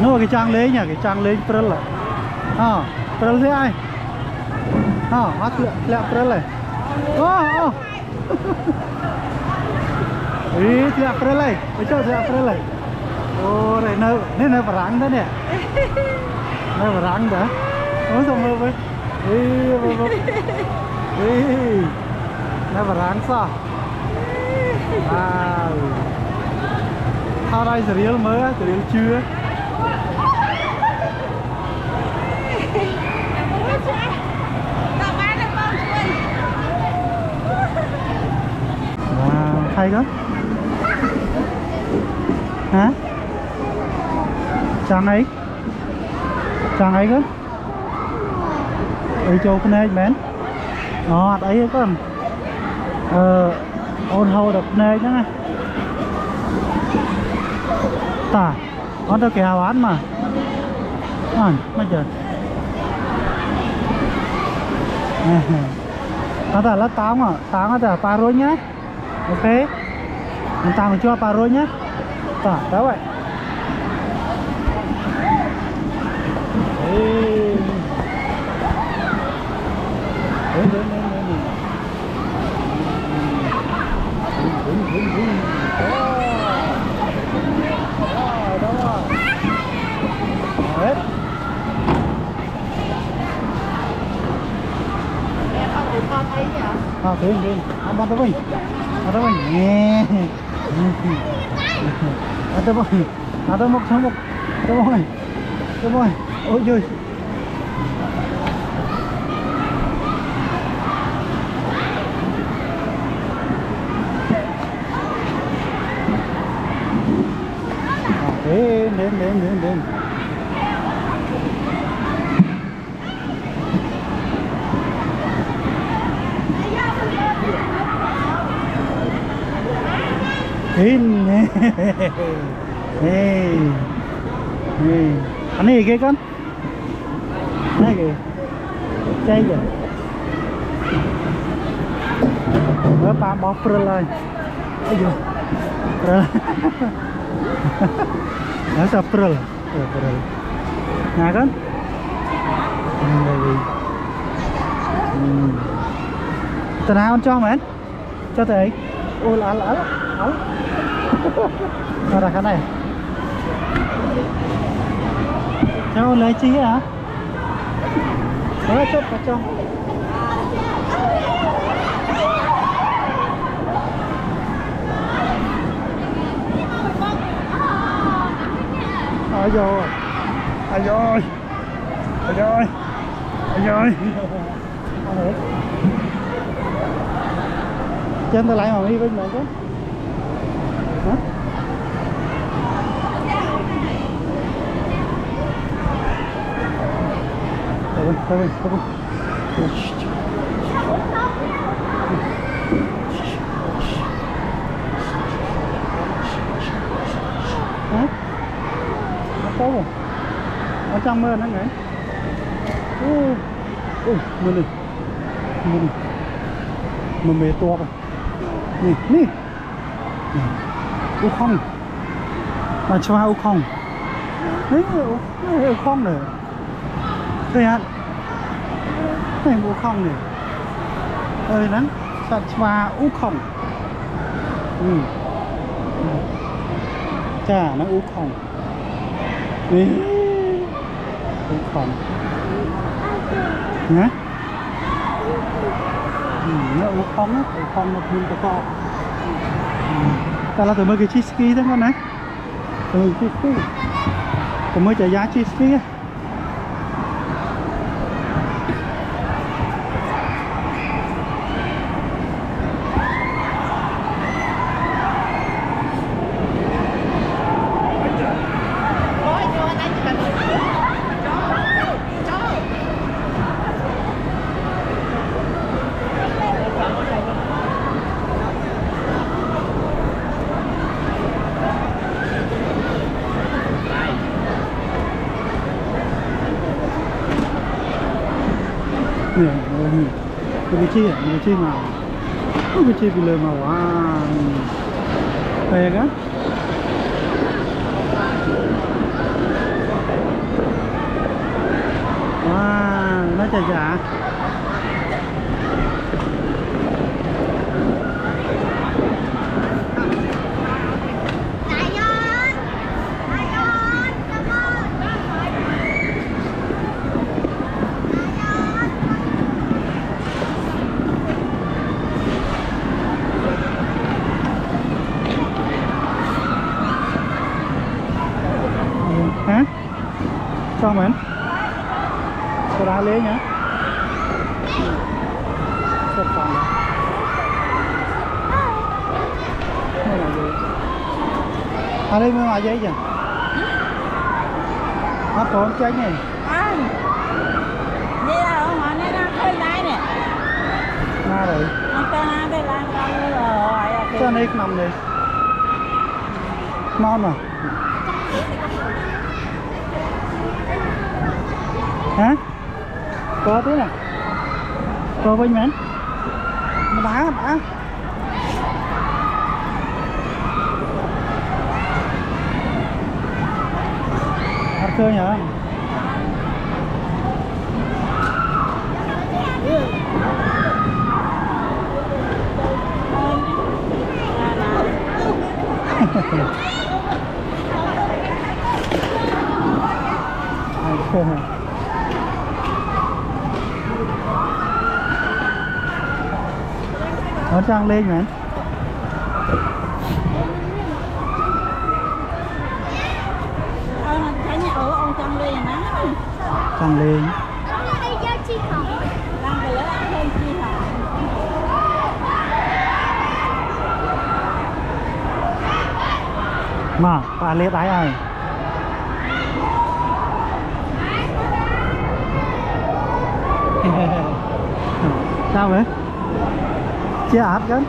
nó cái trang lấy nhỉ, cái trang lấy prel là prel thế ai mắt lẹ prel này ý lẹ prel này bây giờ lẹ prel này ô này nó ráng đó nè nó ráng đó nó xong rồi với nó ráng sao thao đây sẽ riêng mới sẽ riêng chưa hay đó hả trang ấy cơ ấy châu cái này mến đấy con ôn hầu đập này chứ này tả con tao kéo bán mà bây giờ nó là táo là pa rồi nhá ok anh ta mình cho pa rồi nhá tả đó vậy Đến ăn bắt mình nghe ăn một ôi trời đến anh này cái con này kìa chay kìa nó ba bó prel lên ôi giời prel nó sao prel nhà con từ nào con cho mày cho thầy ôi là nó là cái này cho lấy chi hả đó chốt vào trong trên tôi lại mà đi với mình chứ hả Thôi hả nó tốt rồi ở trong mưa nó nhảy mưa mê to rồi nè u không mà cho u không đấy u không này đây hả này u không này ơi nắng sạch và u không chà nó u không u không nhá nó u không nó phun to ta là từ mới cái cheese ski đó con này cheese ski từ mới chạy giá cheese ski á cái chi nào cái chi bị lời màu à về á Wow, nó chả chả. Hả? Sao mến? Sao đá lê nhá? Sao còn đó? Đây là gì? À đây mới ngoài giấy chứ? À còn tránh này. Anh vậy là ở ngoài này đang khơi đáy nè. Nga rồi. Anh ta đang đây là rồi. Sao đây nằm đây? Ngon à? Hả? Có thế nè. Có vinh mến. Nó đá. Ăn khơi nhở? Nó trang lên mà Ông trong đây nè. trang lên mà bà lê đáy ai sao vậy chia át kan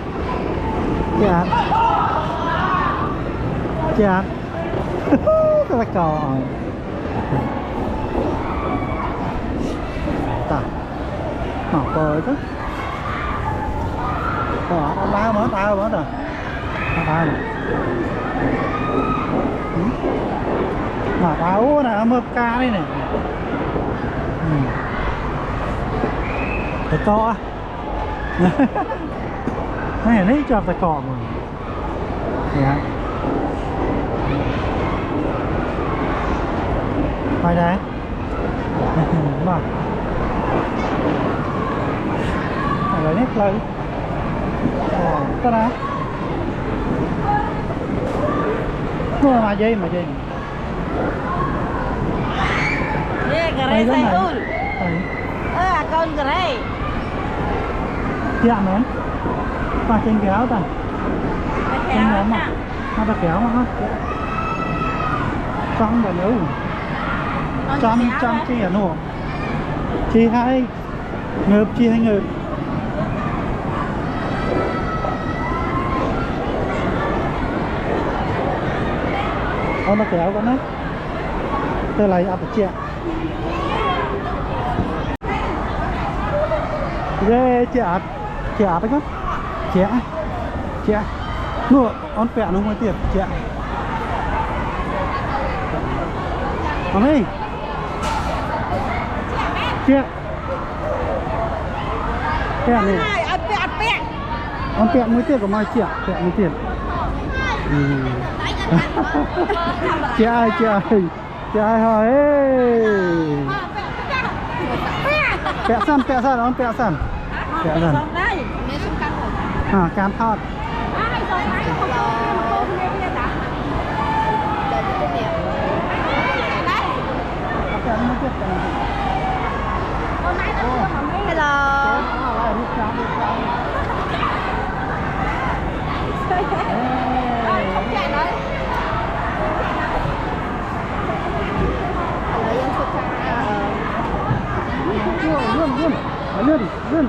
chia át cái cò ta mà coi chứ ông ba mở tao rồi tao mà tao nè mập ca đây nè cái cọ này lấy cho cái cọ mà dạ phải đấy mà lấy nét lấy cái đó nó mà dây Ye gerai saya ul. Account gerai. Dạ mến và trên kéo ta trên kéo mà nó ta kéo mà hết trong và nếu trong chi ở nổ chi hai ngợp chi hai ngợp ông nó kéo con đấy tôi lấy áp chè ghê chè áp đấy con chè nụ ông pẹ nó mới tiệp chè ông ấy chè này ông pẹ mới tiệp của mai chè pẹ mới tiệp chị ai hỏi pẹ san ông pẹ san à cam thọt Luôn.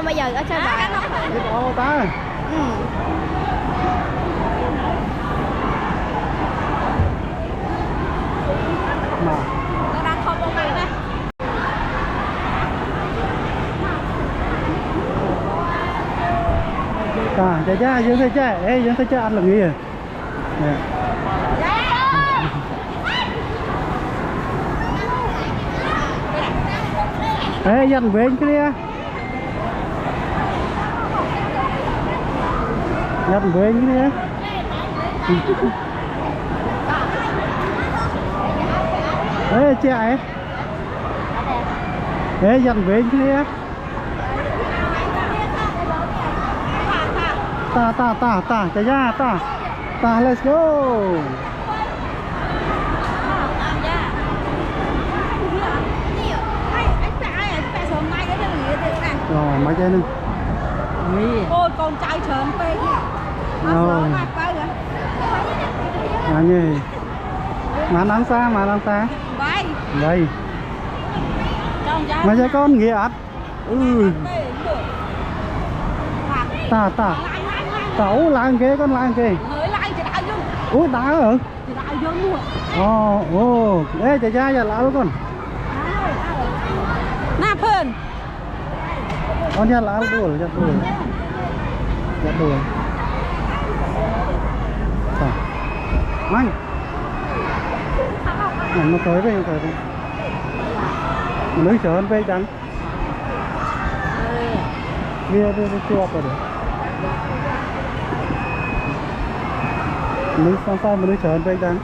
xong bây giờ ở chơi bài ô ta mà nó đang không bông đây chà chà dương thấy chà ê dương thấy chà ăn là gì à ê dần về cái đi dần về cái đi ê chạy ê dần về cái đi ta chạy ra ta let's go rồi mấy cái nữa ôi con trai trơn phê rồi như mà đang xa vậy đây mà cho con nghĩa ắt ta cậu làm kia con làm kia ủa đá hả ồ ê chạy ra giờ lão con nạp hơn con ra lão đùa mày nó tới đây lưới chờ hơn về trắng kia đi chua rồi đấy lưới sang mà lưới chờ hơn về trắng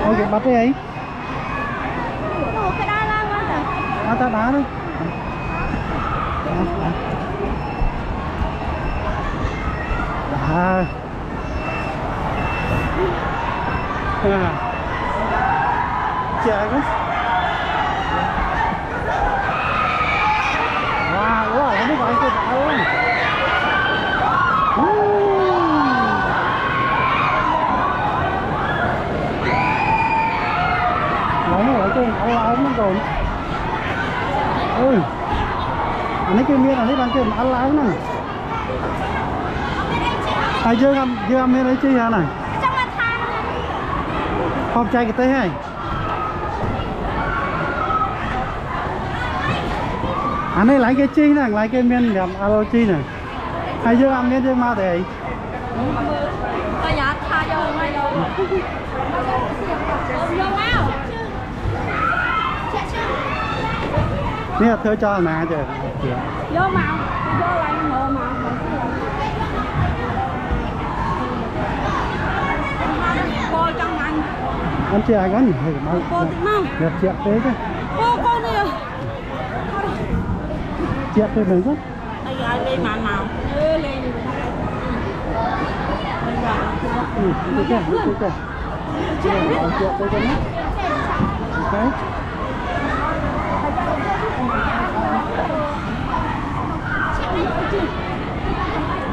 ok bắt đi ấy ta đá đi chạy quá wow không biết gọi cái đá luôn nó ở trên áo láo nó còn anh ấy kia miên anh ấy đang chơi áo láo này ai chưa ăn miên ấy chi hả này không chạy cái tay hay anh ấy lấy cái chi này lấy cái miên gặp alo chi này ai chưa ăn miên chưa mau để nè thưa cho mà trời vô màu vô lại ngộ màu coi trong anh chị ai con cô tí mau đẹp chuyện thế chứ cô đi rồi chuyện thế mình rất ai lên màu lên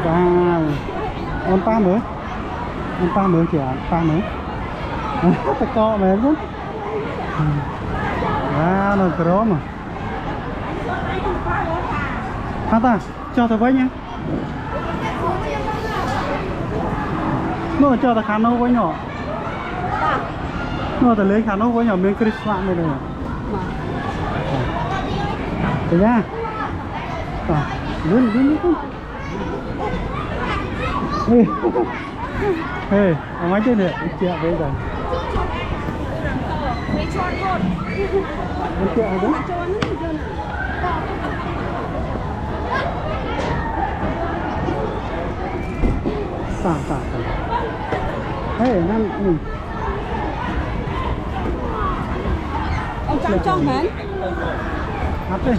wow con pa mới chị ạ pa mới ta co mà em rất nó có mà ta cho tôi với nhé nó cho ta khá nâu với nhỏ nó ta lấy khá nâu với nhỏ miếng Christmas này này được ra lên ê ở máy trên này chị ạ bây giờ chị ạ đúng tả ê năm mình ông trong hả hấp đi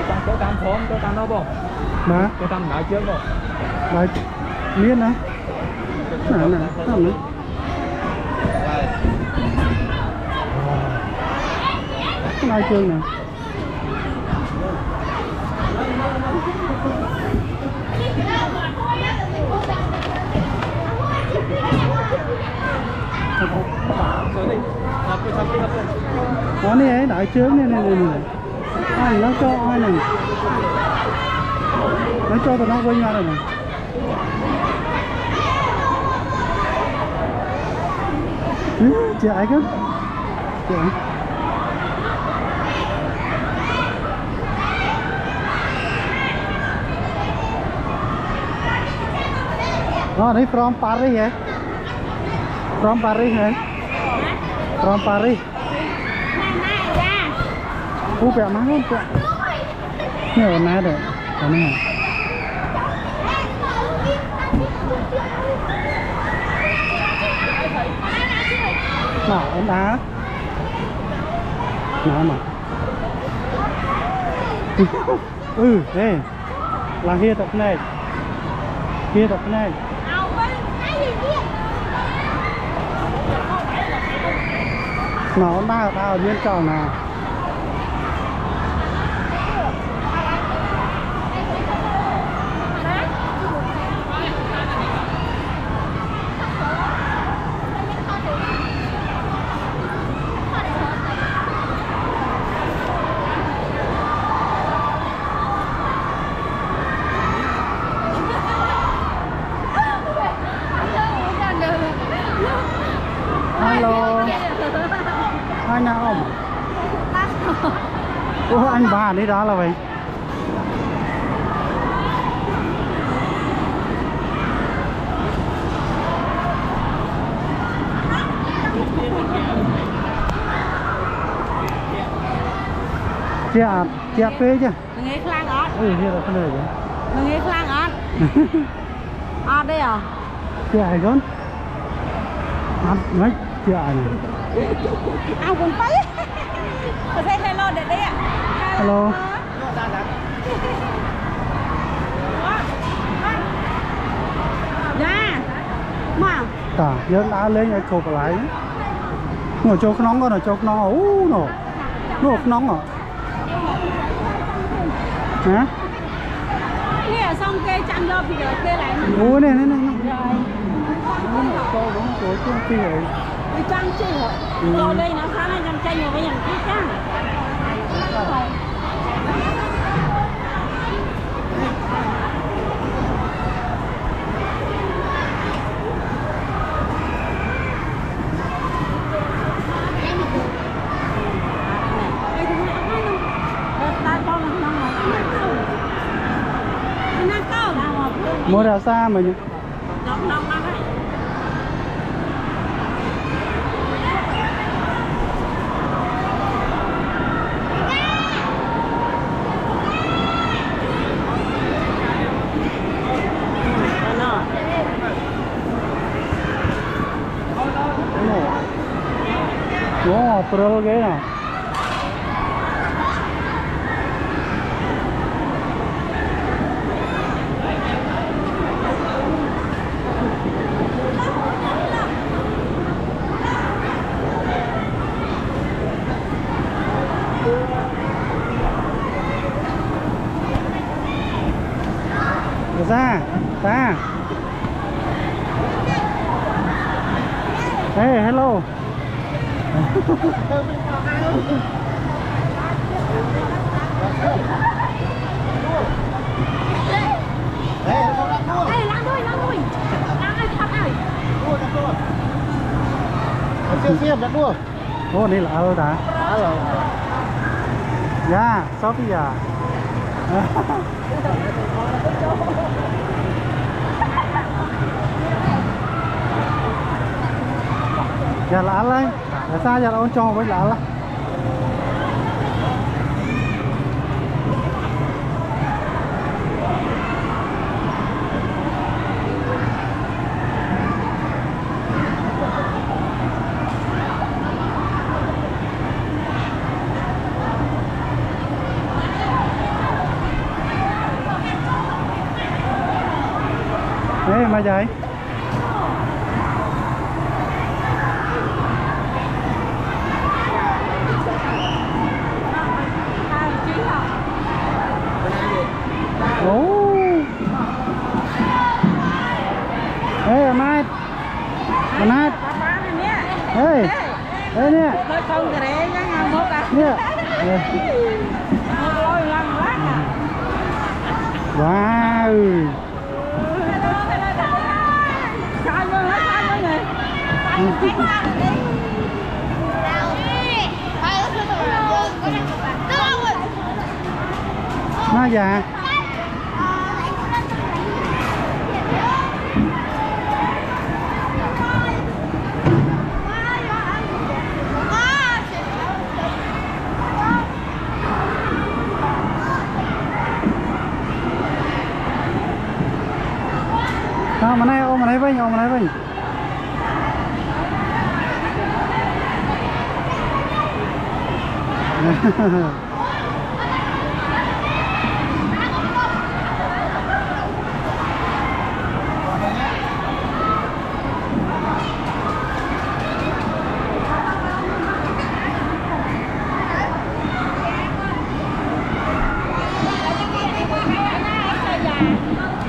trong chỗ tam phốm chỗ tam đâu không mà chỗ tam lại trước đâu lại miên này nè không nữa cái này chương nè Sorry. Apa sampai apa? Đó này ấy, đại trướng này này này. Ai nó cho ai này. Nó cho tụi nó với nhau rồi này. Chị ai cơ? Chị ai? Oh, ini from Paris ya? From Paris ya? From Paris. Bẹ má luôn bẹ. Ini warna ada. Ini. Nah, em đá. Nào mà. Đây. Là kia tập này. Kia tập này. Nó đau nhiên tròn nào. Hello. Hai nào không? Ủa anh bà đi đó là vậy. Chị phê chứ? Nghe khlang ọt. Như là cái này vậy. Nghe khlang ọt. ọt đây à? Chị ai con? Mấy chị ai này? Ao cũng tới. Tôi say hello để đây ạ. Hello. Dạ. Mà. Cả nhớ đá lên cái cột lại. Ngồi chỗ nóng con ở chỗ nóng. Nó nóng à? Hả? Thế xong kê chạm vô thì rồi kê lại. Ủa này. Rồi. Cô đúng của chung phi rồi. Đi trang chi hả? Rồi đây nó khá là nhằm tranh rồi bây giờ cái trang. Mua ra xa mà nhỉ? Wow, perlu ghê nào. Ra. Hey, hello. Siap dah dua. Oh, ni lah dah. Halo. Ya, Sophia. Dạ lạ lên. Tại sao giờ ôn cho với lạ lắm. Ê mà vậy? Ồ. Ê Mai. Mai. Ê, ê nè. Nói không thì để nhá ngang mốt à. Nè. Ôi lăng quá à. Wow. Sai luôn hết sai luôn nè. Nó già. Đó, mà này ôm mà này với, ôm mà này với.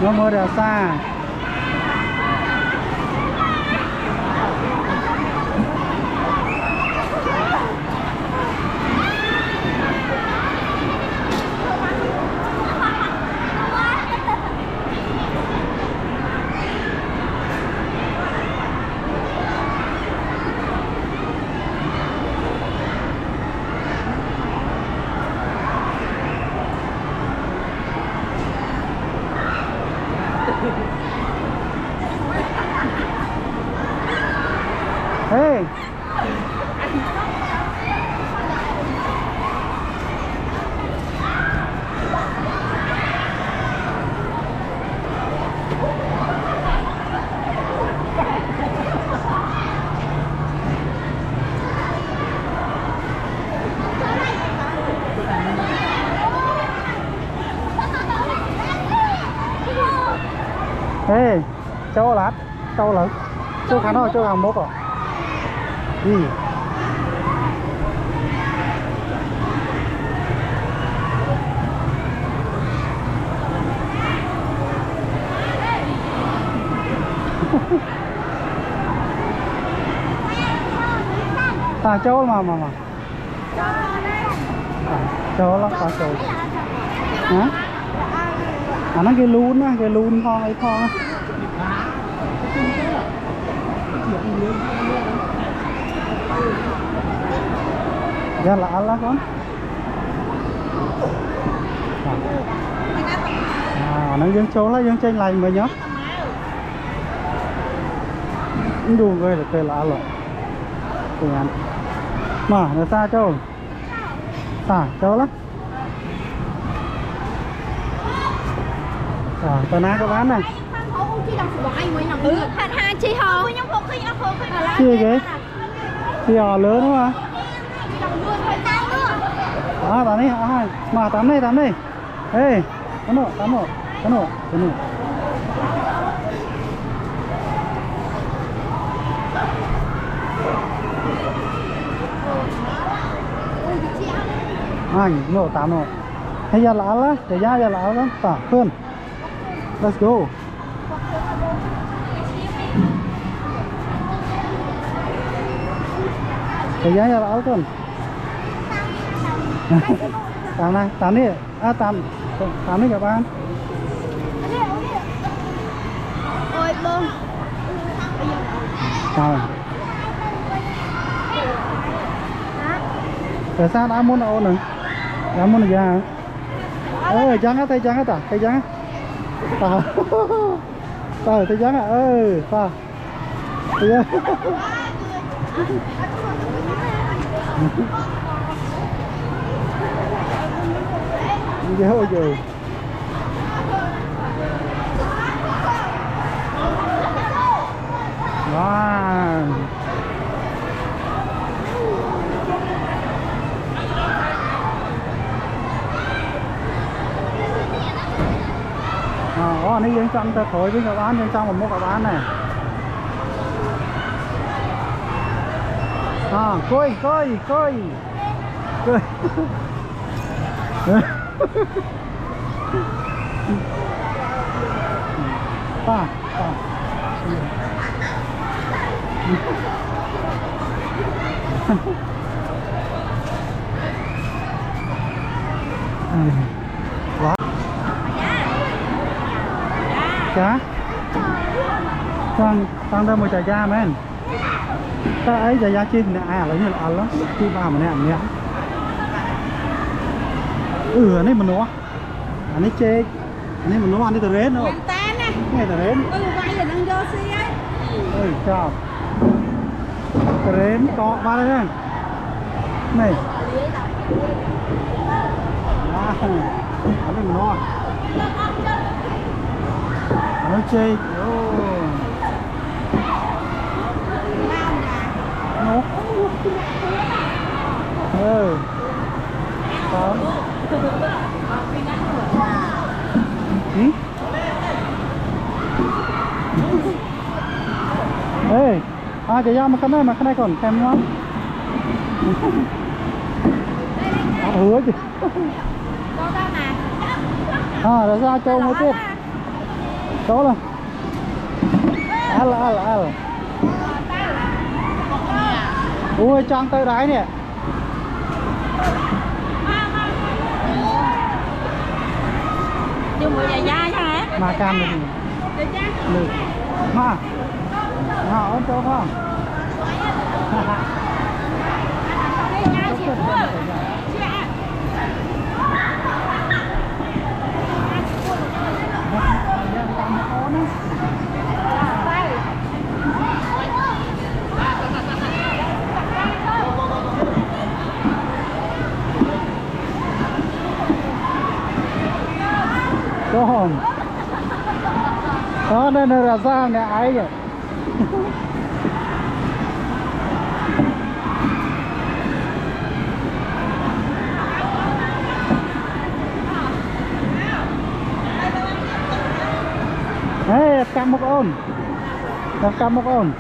Nó mơ đèo xa. Hey. Ê, châu lát, châu lớn, châu khá nó, châu hàng mốc à? Đi. À, châu mà. À, châu lắm, có châu. Hả? À, nó cái lún con ấy con á. Dạ là Allah con. À, nó dân châu là dân trên lành mới nhớ. Đủ người là cây là Allah. Tiền. Mà nó xa châu. Xa châu lắm. À, tao ná có bán này. Chị hò. Chia ghế. Chia hò lớn đúng không? À, tắm đi, à, mà tắm đi. Ê, tắm nổ. Anh, nổ tắm nổ. Hay giờ là lá, để ra giờ là lá, tả, Phương. Let's go. Để ra giờ là lá con. Tắm này, tắm đi. À, tắm đi các bạn. Ôi bơm. Rồi. Tại sao đã muốn ôn rồi? Đã muốn ra hả? Ê, trắng á, tay trắng á ta, tay trắng á. Ta. Ta, tay trắng á, ta. Tay trắng. Đi hôi rồi. Wow. Nó dân trong ta thổi với các bạn, dân trong một các bạn này. À, coi. Ta. Quá. Chá. Tăng ra một chả da men. Ta ấy chả da trên này ai lấy như là ăn lắm. Khi ba mà này ăn nhá. Anh ấy mà nó. Anh ấy chê. Anh ấy mà nó ăn đi từ rến đâu. Tan nè. Nghe từ rến. Quay là đang vô xí ấy. Ôi chào. Từ rến có ba đây nè. Này. Anh ấy mà nó. Nó chê. Nó. Đó. Ê, chạy ra mà cái này còn kèm lắm. Hứa chứ. Rồi ra châu mới tiếp. Chỗ là. Al. Ui, trang tới đáy nè. Chưa mua giày da chứ hả? Mà cam được gì? Được. Mà ơn chỗ không? Con đó nên là sao nè ấy vậy. Ê, cam một ôn. Cam một ôn.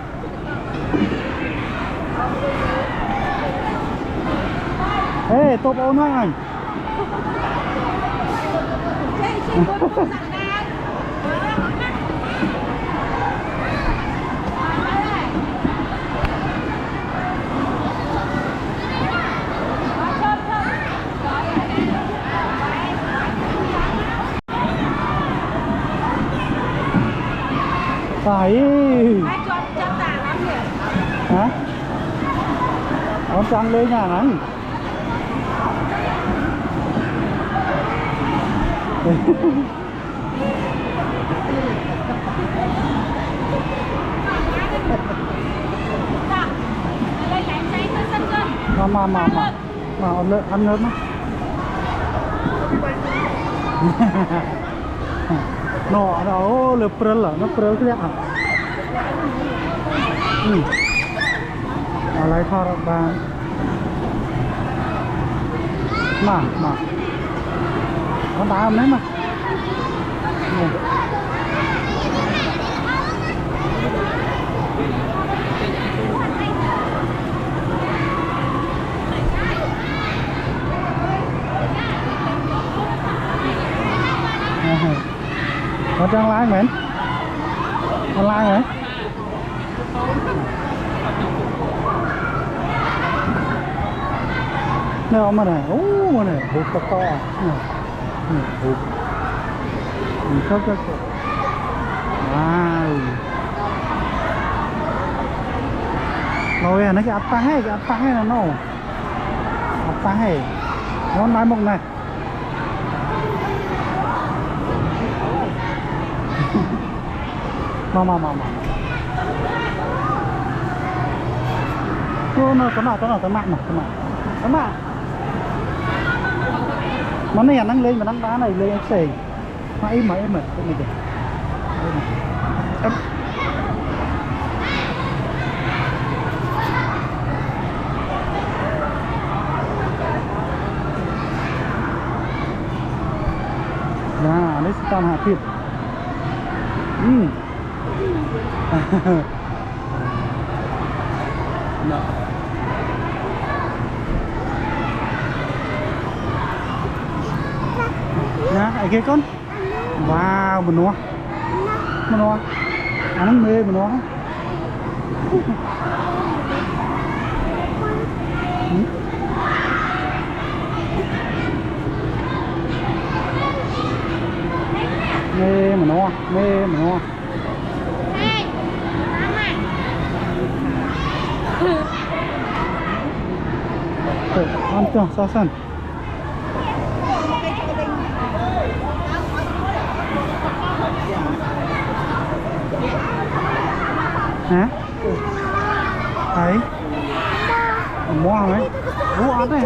Ê, top ôn thôi anh. Phải. Hả? Con trăng lên nhà này. Mà ăn lớn á. Nó đó là prel nó prel cái ạ. Lại thọ bàn. Mà con đá đấy mà. Có trang lái mến. Con lái hả? Nè mà này, mà này, hụt to. Hụt. Cho. Wow. Rồi nó cái áp hay là nó. Áp hay. Nó nói một này. Mà. Nó tao mạng. Mà này đang lên mà đang đá này lên anh xề. Mà im cái này kìa. Lấy tao hạ thịt. Nè, ở kia con. Wow, mình nó. Ăn mê mình nó. mê mà ngon ăn cho sao sân hả thấy mua mấy ăn đây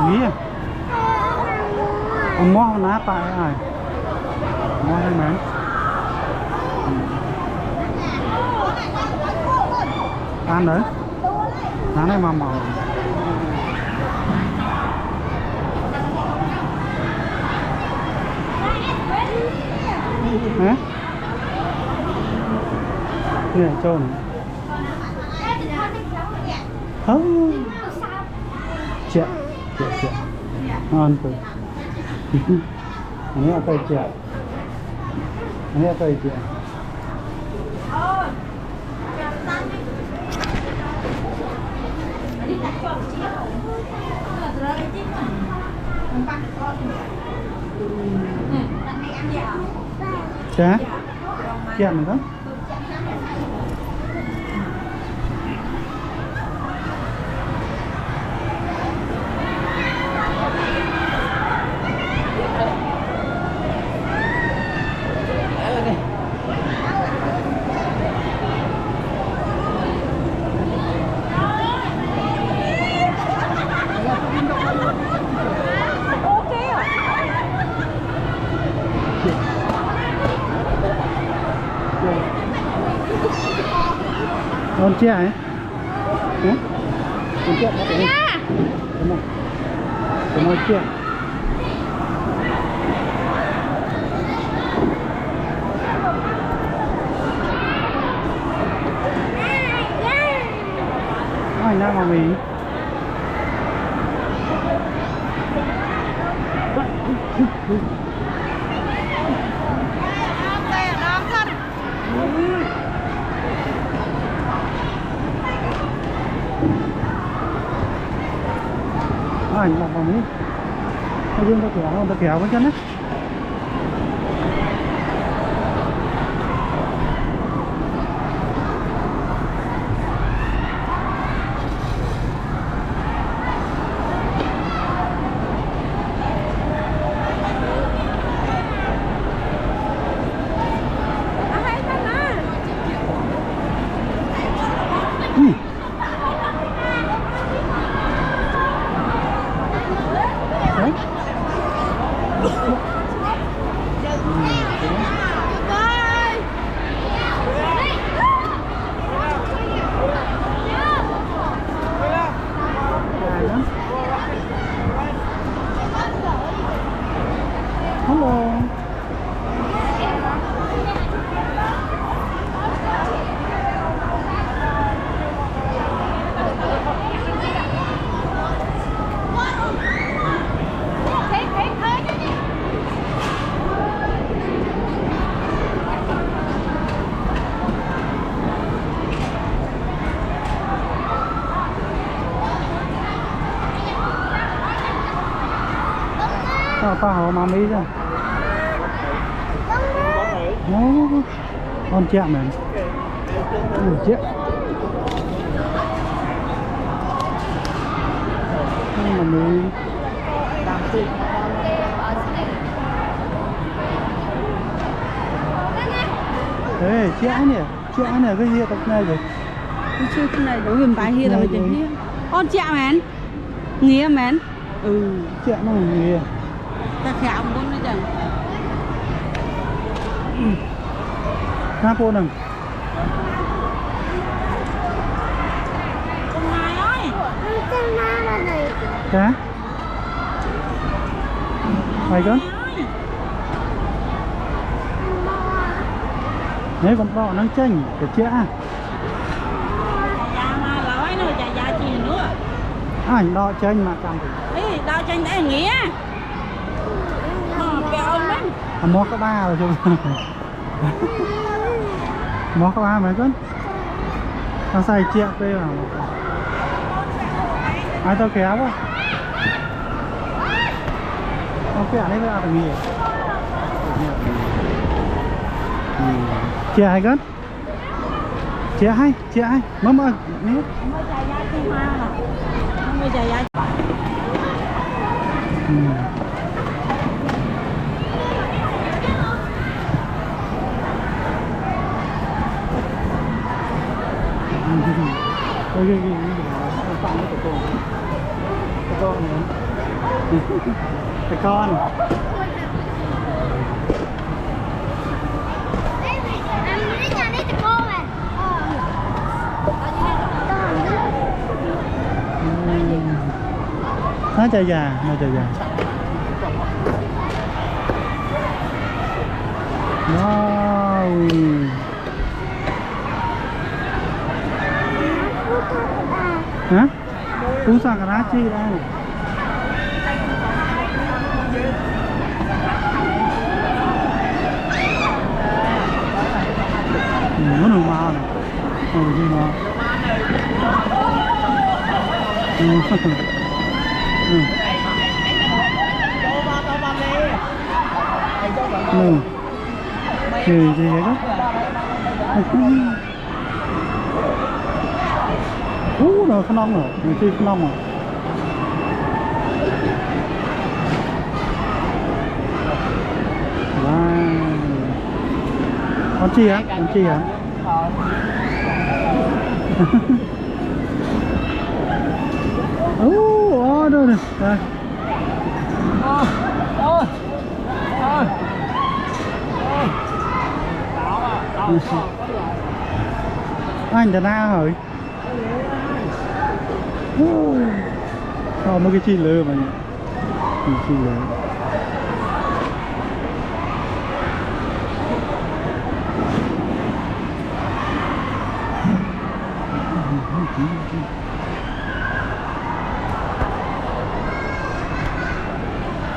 nghĩ à mua ná tại ai mua hay mấy ăn đấy ná này mà màu hả này trôn không chè ngon thôi anh ấy tay chè anh ấy tay chè chè chè mình đó con chia ấy con chia bắt đấy đúng không con nói chia ai nào mà mình anh làm bằng cái dương ta kéo với chân đấy tao mà mấy ra con chạm này chết mà mình ê chạm này cái gì tập này rồi cái này đối với bài hier là mình chỉnh hier con chạm mến nghĩa mến chạm nó nghĩa ta khảo muốn nó chẳng ha cô đừng con mai ơi cá mày con đấy con bò đang chênh cái chĩa mà nói nữa chả gì nữa anh đo chênh mà cầm ấy đo chênh để nghĩa mua có ba rồi chứ mua có ba mấy con tao xài triệu tê vào ai tao kéo quá tao kéo đấy là được nghỉ chia hai cân chia hai mama nè Mới chạy ra tim hoa nè. Mới chạy ra. cái con nó chơi già wow hả cú sang cái chi đây nó nồng màu này gì nó gì vậy đó nó không nóng rồi nhiều khi không nóng rồi wow con chi hả đâu này đây anh đã na rồi mấy cái chi lơ mà chi lơ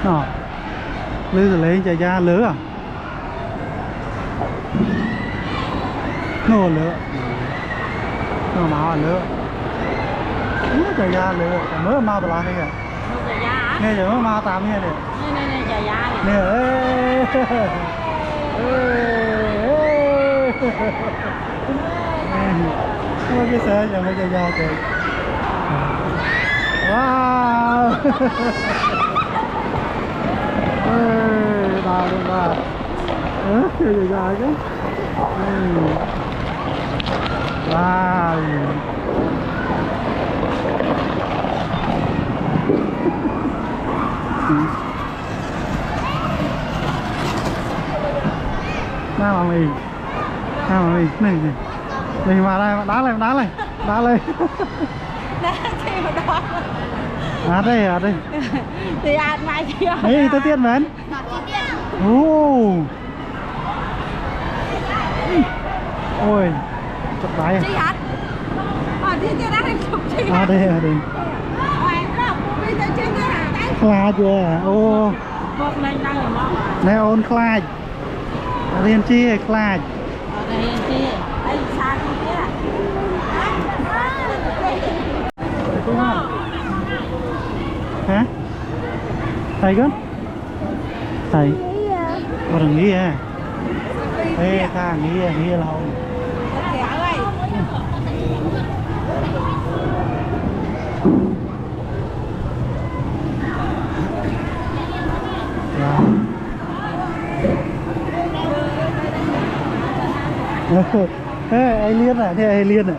nó lơ rồi lấy chạy ra lơ à nó lơ nó máu lơ chạy ra lơ mới mau vào đây kìa nghe giờ mới mau tạm nghe nè Nè chạy ra nè. nè ê cái xe giờ mới chạy ra kìa wow đào luôn ba chạy ra chứ wow nào mà mì này mình vào đây đá lên Nè thì mà đó. đây Thì ăn mai chưa? ấy tới tiên mến ôi chụp đáy Chị hả? Thì tiên ăn chụp chị. đây Bây giờ chưa nghe hả? Kha chưa ô Một mình đang ở mong à? nè ôn Kha riêng chi Kha Đây chị. Đây xa không biết à? hả thầy con thầy bà đừng nghĩ à ê Kha nghĩ là không Kéo ơi. ê alien à thế alien à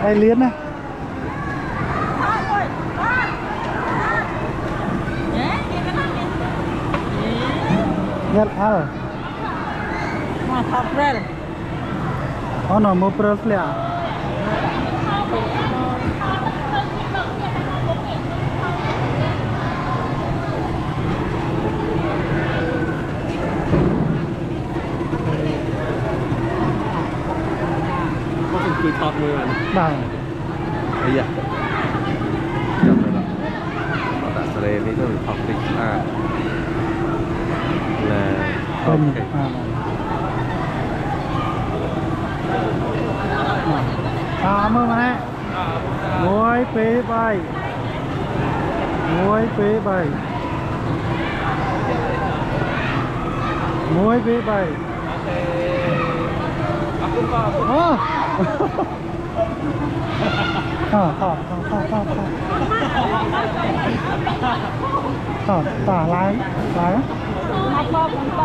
alien à Get out. Mà thọc ra rồi. No, more probably. Tôi thọt mưa rồi. Đây. Bây giờ. Chậm rồi đó. Họ đã sờ lên thì tôi thọt đi. Là ok. Mơ mà nè. Ngồi phê bay. Muối bị bay. Ờ. Tả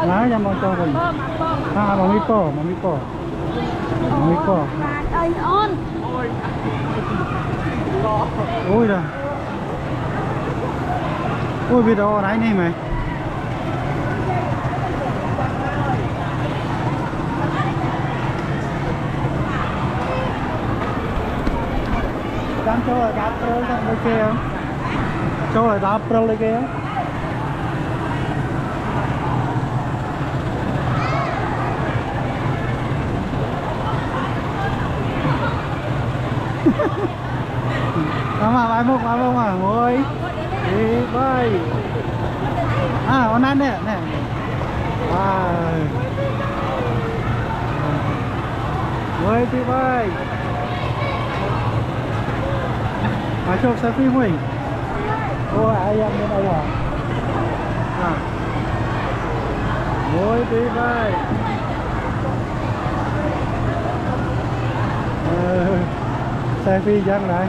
lái cho mọi cho mình mà mi bò Đây on. ôi rồi ôi biết đâu đấy này mày đang cho là đáp pro sang đây kia không cho là đáp pro đây kia mà bài mốc mà ngồi đi bay con ăn nè nè ngồi đi bay mà chụp selfie mình ôi ai em bên đâu à ngồi đi bay selfie dân này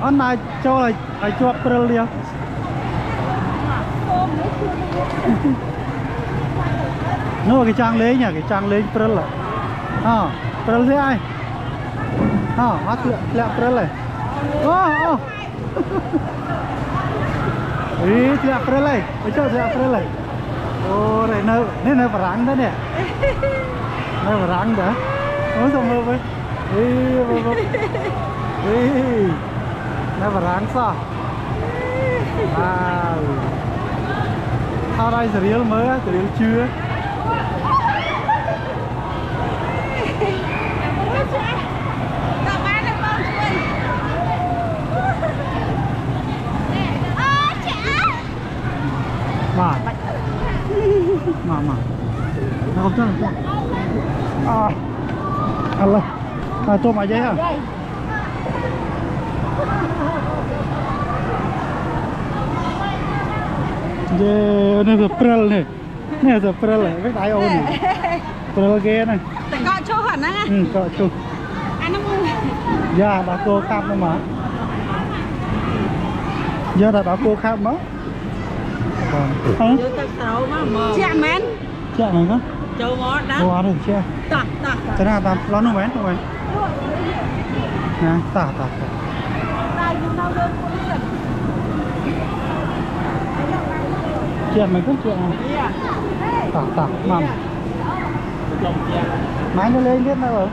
on này cho là phải chụp pro liền nó cái trang lấy nhỉ cái trang lấy pro là pro lấy ai hát lẹ pro này ý lẹ pro này phải cho lẹ pro này ô này nơi rắn đó nè nơi rắn đó ôi sao mơ với nó rắn sao thao đây sẽ riêng mới sẽ riêng chưa mà nó không chắc Allah cho mà dây hả yeah nó là prel này nè là prel này cái đại ôn này prel ghê này Để coi cho hẳn á coi cho nó ngu dạ đã cô khắp đâu mà giờ đã cô khắp đó Chạ mến chạ này đó châu ngó đó qua được chưa thế nào tao lo nó mến rồi nè tả chuyện mày cứ chuyện tả mầm máy nó lên biết đâu rồi